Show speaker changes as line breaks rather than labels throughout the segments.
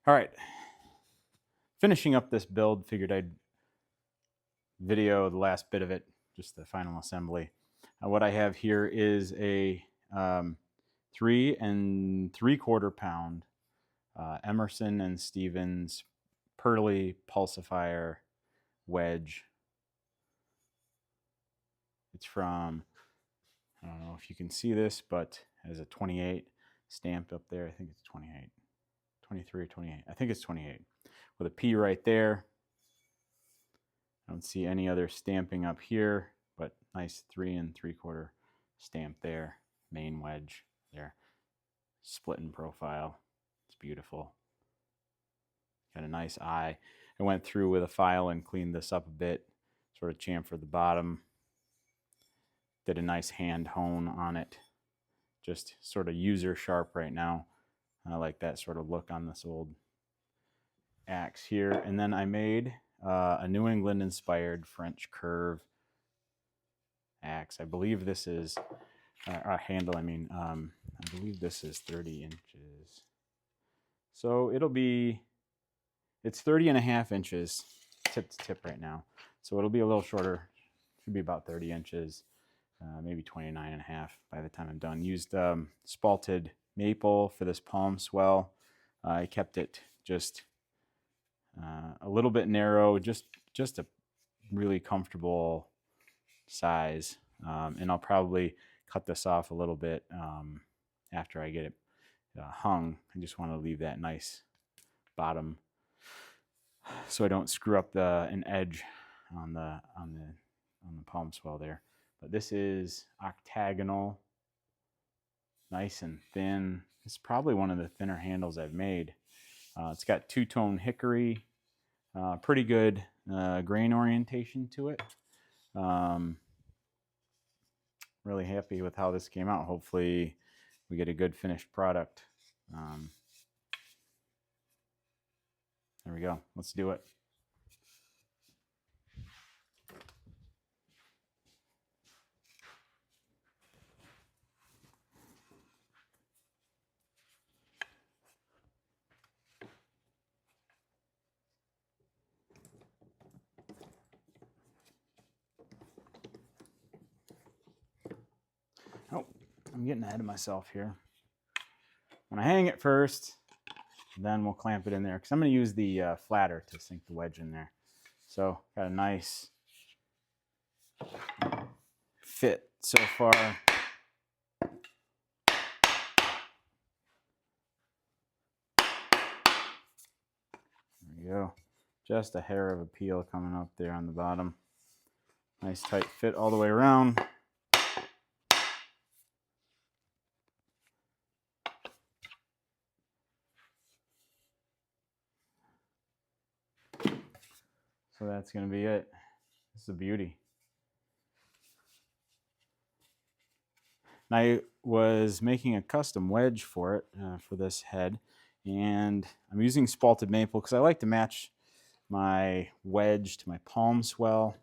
All right, finishing up this build, figured I'd video the last bit of it, just the final assembly. What I have here is a 3 3/4 pound Emerson and Stevens Pearly Pulsifier wedge. It's from, I don't know if you can see this, but it has a 28 stamped up there. I think it's 28, 23 or 28. I think it's 28 with a P right there. I don't see any other stamping up here, but nice 3 3/4 stamp there. Maine wedge there. Split in profile. It's beautiful. Got a nice eye. I went through with a file and cleaned this up a bit, sort of chamfered the bottom. Did a nice hand hone on it. Just sort of user sharp right now. I like that sort of look on this old axe here. And then I made a New England inspired French curve axe. I believe this is handle. I mean, I believe this is 30 inches. So it's 30.5 inches tip to tip right now. So it'll be a little shorter. Should be about 30 inches, maybe 29.5 by the time I'm done. Used spalted maple for this palm swell. I kept it just a little bit narrow, just a really comfortable size. And I'll probably cut this off a little bit after I get it hung. I just want to leave that nice bottom so I don't screw up an edge on the palm swell there. But this is octagonal, nice and thin. It's probably one of the thinner handles I've made. It's got two-tone hickory, pretty good grain orientation to it. Really happy with how this came out. Hopefully we get a good finished product. There we go. Let's do it. Oh, I'm getting ahead of myself here. When I hang it first, then we'll clamp it in there because I'm going to use the flatter to sink the wedge in there. So got a nice fit so far. There we go. Just a hair of a peel coming up there on the bottom. Nice tight fit all the way around. So that's going to be it. This is a beauty. And I was making a custom wedge for it, for this head. And I'm using spalted maple because I like to match my wedge to my palm swell.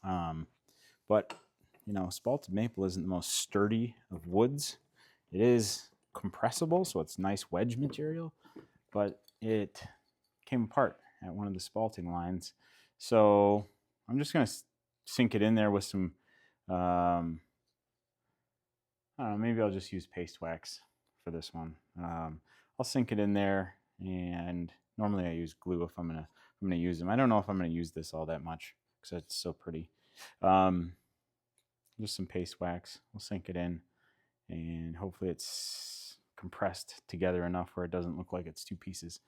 But, you know, spalted maple isn't the most sturdy of woods. It is compressible, so it's nice wedge material. But it came apart at one of the spalting lines. So I'm just going to sink it in there with some, I don't know, maybe I'll just use paste wax for this one. I'll sink it in there, and normally I use glue if I'm gonna use them. I don't know if I'm gonna use this all that much because it's so pretty. Just some paste wax. We'll sink it in, and hopefully it's compressed together enough where it doesn't look like it's two pieces.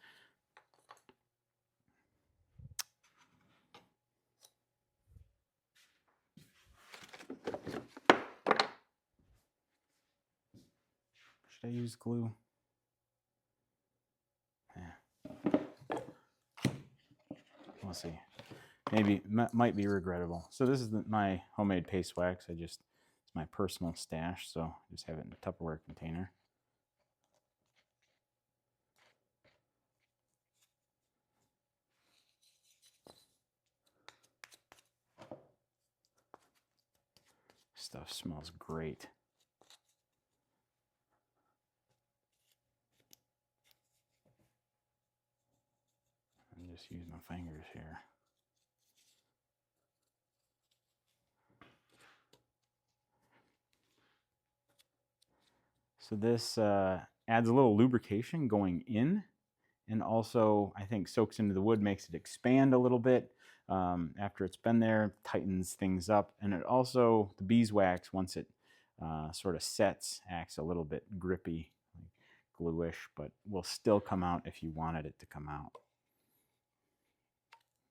Should I use glue? Yeah. We'll see. Maybe, might be regrettable. So this is my homemade paste wax. It's my personal stash, so I just have it in a Tupperware container. Stuff smells great. just use my fingers here. So this adds a little lubrication going in, and also I think soaks into the wood, makes it expand a little bit after it's been there, tightens things up, and it also, the beeswax, once it sort of sets, acts a little bit grippy, like gluish, but will still come out if you wanted it to come out.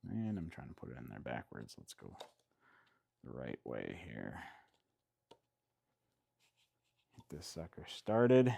And I'm trying to put it in there backwards. Let's go the right way here. Get this sucker started.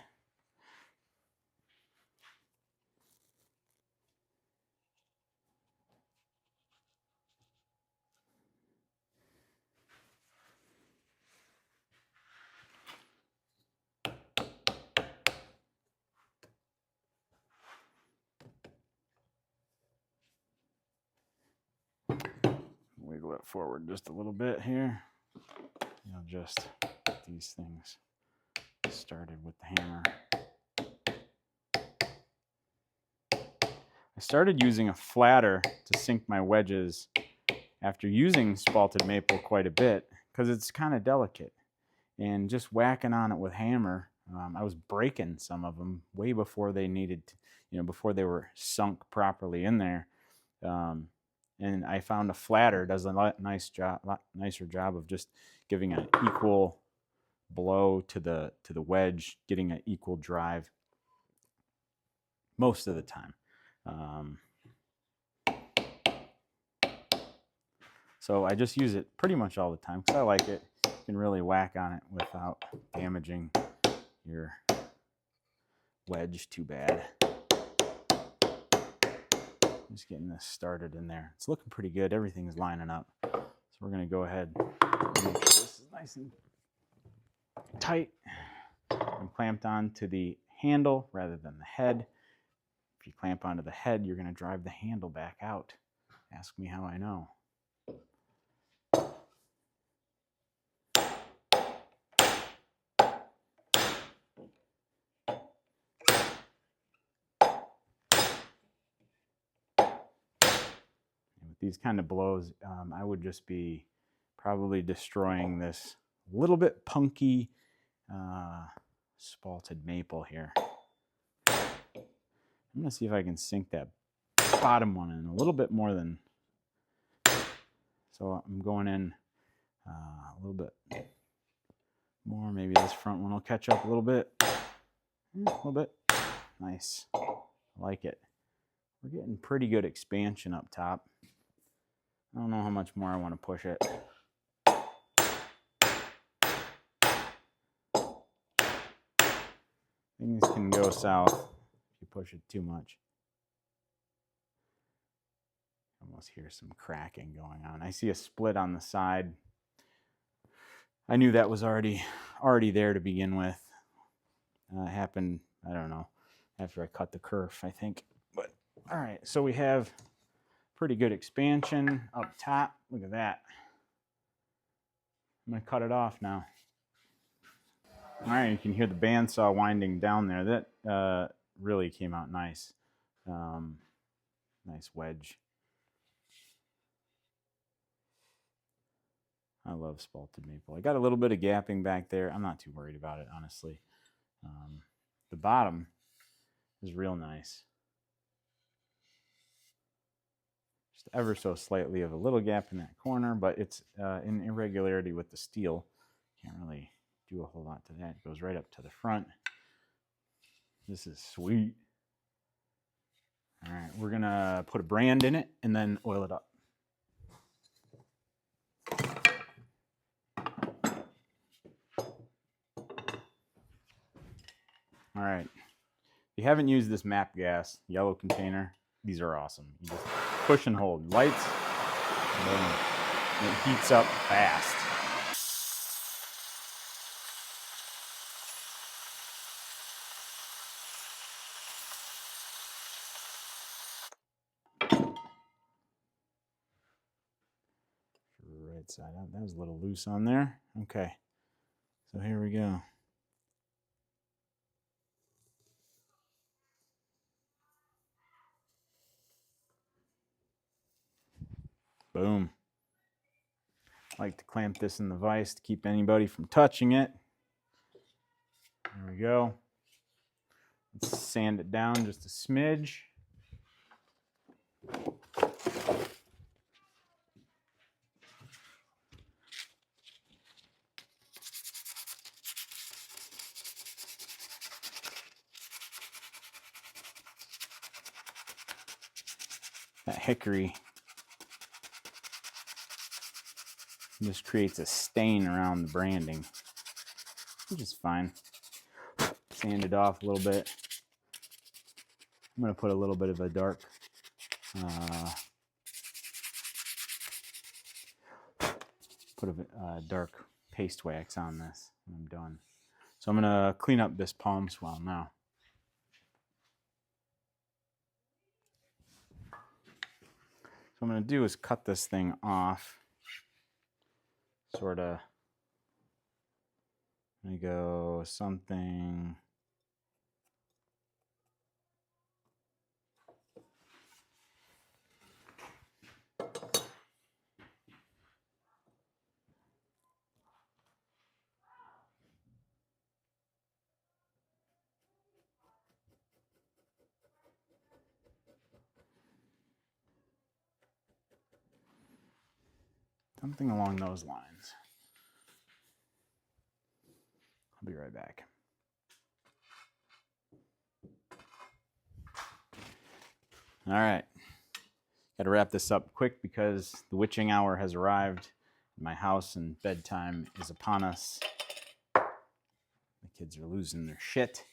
Wiggle it forward just a little bit here. You'll just get these things started with the hammer. I started using a flatter to sink my wedges after using spalted maple quite a bit because it's kind of delicate. And just whacking on it with hammer, I was breaking some of them way before they needed to, before they were sunk properly in there. And I found a flatter does a nicer job of just giving an equal blow to the wedge, getting an equal drive most of the time. So I just use it pretty much all the time because I like it. You can really whack on it without damaging your wedge too bad. Just getting this started in there. It's looking pretty good. Everything's lining up. So we're going to go ahead and make sure this is nice and tight and clamped on to the handle rather than the head. If you clamp onto the head, you're going to drive the handle back out. Ask me how I know. These kind of blows, I would just be probably destroying this little bit punky spalted maple here. I'm going to see if I can sink that bottom one in a little bit more than, so I'm going in a little bit more. Maybe this front one will catch up a little bit. A little bit. Nice. I like it. We're getting pretty good expansion up top. I don't know how much more I want to push it. Things can go south if you push it too much. Almost hear some cracking going on. I see a split on the side. I knew that was already there to begin with. It happened, I don't know, after I cut the kerf, I think. But all right, so we have pretty good expansion up top. Look at that. I'm going to cut it off now. All right, you can hear the bandsaw winding down there. That really came out nice. Nice wedge. I love spalted maple. I got a little bit of gapping back there. I'm not too worried about it, honestly. The bottom is real nice. Just ever so slightly of a little gap in that corner, but it's an irregularity with the steel. Can't really do a whole lot to that. It goes right up to the front. This is sweet. All right, we're gonna put a brand in it and then oil it up. All right, if you haven't used this MAP gas yellow container, these are awesome. You just push and hold, lights, boom. It heats up fast. Right side out. That was a little loose on there. Okay, so here we go. Boom. I like to clamp this in the vise to keep anybody from touching it. There we go. Let's sand it down just a smidge. That hickory just creates a stain around the branding, which is fine. Sand it off a little bit. I'm going to put a little bit of a dark dark paste wax on this when I'm done. So I'm going to clean up this palm swell now. So what I'm going to do is cut this thing off. Sort of. Let me go something. Something along those lines. I'll be right back. All right. Got to wrap this up quick because the witching hour has arrived in my house and bedtime is upon us. The kids are losing their shit,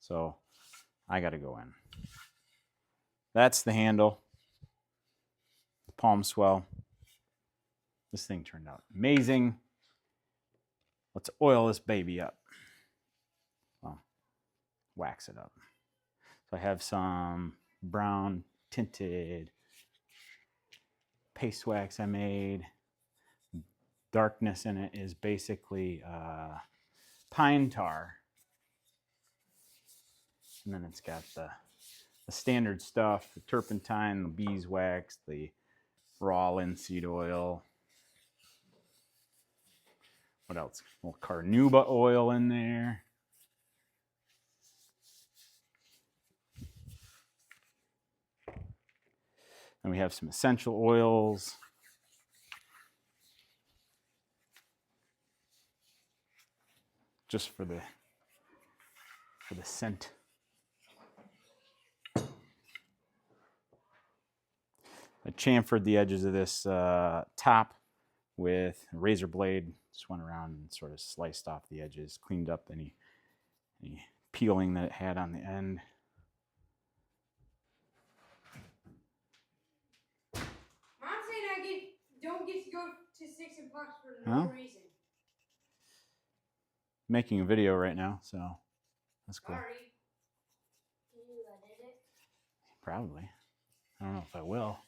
so I got to go in. That's the handle. The palm swell. This thing turned out amazing. Let's oil this baby up. Well, wax it up. So I have some brown tinted paste wax I made. Darkness in it is basically pine tar. And then it's got the standard stuff, the turpentine, the beeswax, the raw linseed oil. What else? A little carnauba oil in there. And we have some essential oils. Just for the scent. I chamfered the edges of this top with a razor blade. Just went around and sort of sliced off the edges, cleaned up any peeling that it had on the end.
Mom's saying don't get to go to Six and Pucks for no reason.
Making a video right now, so that's cool.
Sorry. Can you edit it?
Probably. I don't know if I will.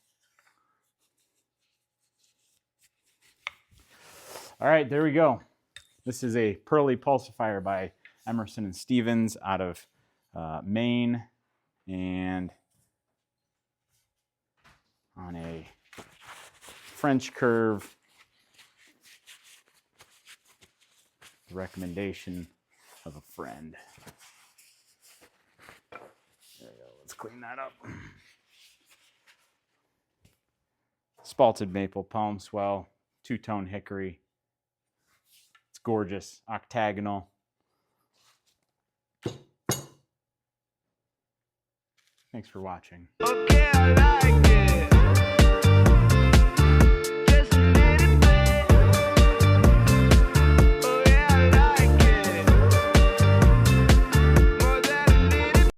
All right, there we go. This is a Pearly Pulsifier by Emerson and Stevens out of Maine, and on a French curve. Recommendation of a friend. There we go. Let's clean that up. Spalted maple, palm swell, two-tone hickory. It's gorgeous, octagonal. Thanks for watching. Okay, I like